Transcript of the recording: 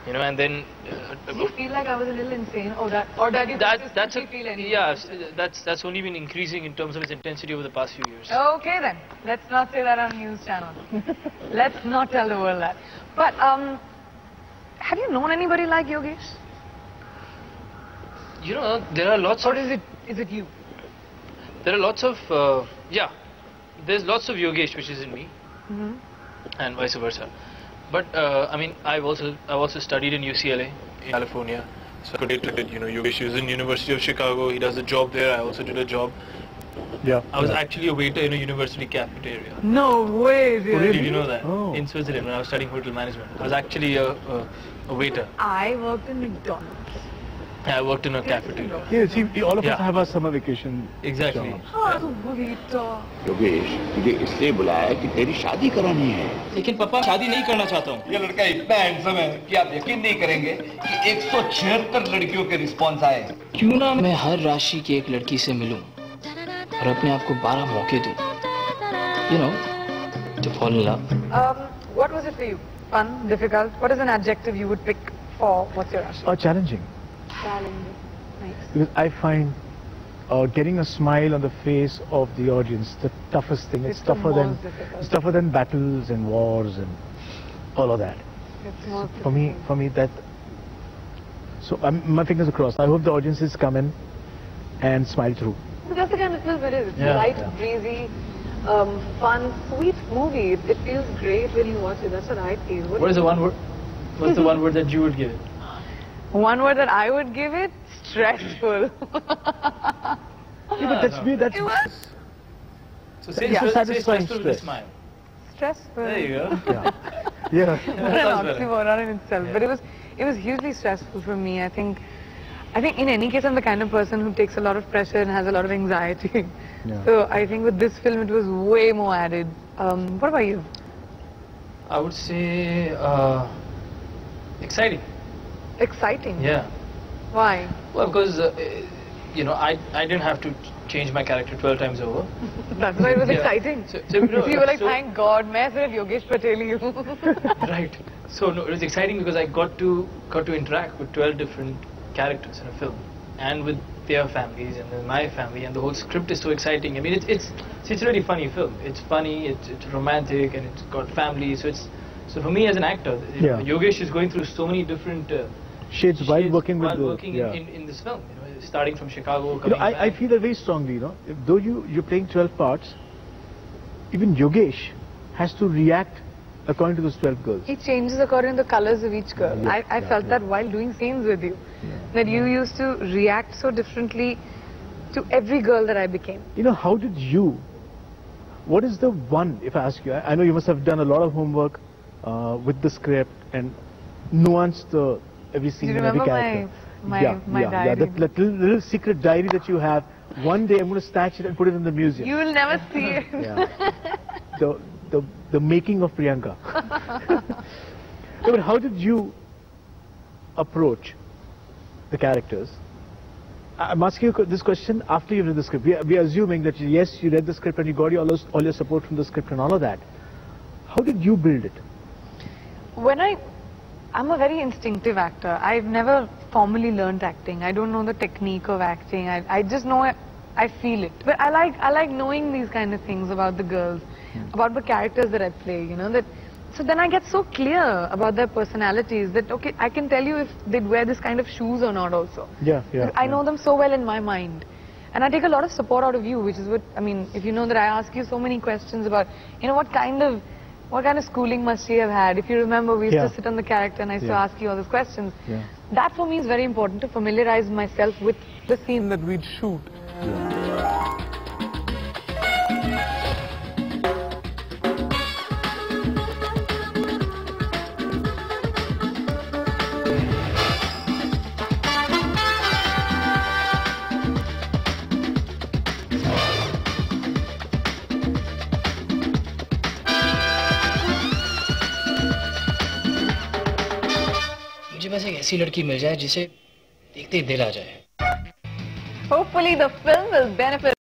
you know, and then. Did you feel like I was a little insane, or did you feel anything? Yeah, that's only been increasing in terms of its intensity over the past few years. Okay then, let's not say that on news channel. Let's not tell the world that. But have you known anybody like Yogesh? You know, there are lots or of... is it you? There are lots of, yeah, there's lots of Yogesh which is in me, and vice versa. But I mean, I've also studied in UCLA in California. So I could, you know, Yogesh is in University of Chicago. He does a job there. I also did a job. Yeah. I was actually a waiter in a university cafeteria. No way, really? Did you know that? Oh. In Switzerland, when I was studying hotel management, I was actually a waiter. I worked in McDonald's. I worked in a cafeteria. Yeah, see, all of us have our summer vacation. Exactly. Yogesh तुझे इसलिए बुलाया कि तेरी शादी करानी है। लेकिन पापा शादी नहीं करना चाहता हूँ। ये लड़का इतना हैंडसम है कि आप यकीन नहीं करेंगे कि 176 लड़कियों के रिस्पॉन्स आए। क्यों ना मैं हर राशि की एक लड़की से मिलूं और अपने आप को 12 मौके दूं, you know, to fall in love. What was it for you? Fun, difficult? What is an adjective you would pick for what's your rashi? Challenging. Challenging. Nice. Because I find getting a smile on the face of the audience the toughest thing. It's tougher than battles and wars and all of that. It's more for me that. So my fingers are crossed. I hope the audiences come in and smile through. That's the kind of film it is. It's Yeah. light, breezy, fun, sweet movie. It feels great when you watch it. That's what I feel. What is the one word? What's the one word that you would give it? One word that I would give it? Stressful. But that's weird. It was So say satisfying stressful with a stress. smile. stressful. There you go. Yeah. What an oxymoron in itself. Yeah. But it was hugely stressful for me. I think in any case I'm the kind of person who takes a lot of pressure and has a lot of anxiety. Yeah. So I think with this film it was way more added. What about you? I would say exciting. Exciting. Yeah. Why? Well, because you know, I didn't have to change my character 12 times over. That's why it was Yeah. exciting. So, no, You were like, so- thank God, मैं सिर्फ योगेश पटेल ही हूँ. Right. So no, it was exciting because I got to interact with 12 different characters in a film, and with their families and then my family, and the whole script is so exciting. I mean, it's a really funny film. It's funny, it's romantic, and it's got family. So for me as an actor, you know, Yogesh is going through so many different Shades while working with in this film. You know, starting from Chicago. You Coming know, I feel that very strongly. You know, though you're playing 12 parts, even Yogesh has to react according to those 12 girls. He changes according to the colors of each girl. I felt that while doing scenes with you. That you used to react so differently to every girl that I became. You know, how did you, what is the one, if I ask you, I know you must have done a lot of homework with the script and nuanced every scene and every character. my diary? That little secret diary that you have. One day I'm going to snatch it and put it in the museum. You will never see it. Yeah. The making of Priyanka. No, but how did you approach the characters? I'm asking you this question after you read the script. We are assuming that yes, you read the script and you got all your support from the script and all of that. How did you build it? I'm a very instinctive actor. I've never formally learned acting. I don't know the technique of acting. I just know it. I feel it. But I like knowing these kind of things about the girls, about the characters that I play, you know, so then I get so clear about their personalities that, okay, I can tell you if they'd wear this kind of shoes or not also. I know them so well in my mind. And I take a lot of support out of you, which is what, I mean, if you know that I ask you so many questions about, you know, what kind of schooling must she have had? If you remember, we used to sit on the character and I used to ask you all those questions. That for me is very important, to familiarize myself with the scene that we'd shoot. मुझे बस एक ऐसी लड़की मिल जाए जिसे देखते ही दिल आ जाए. Hopefully the film will benefit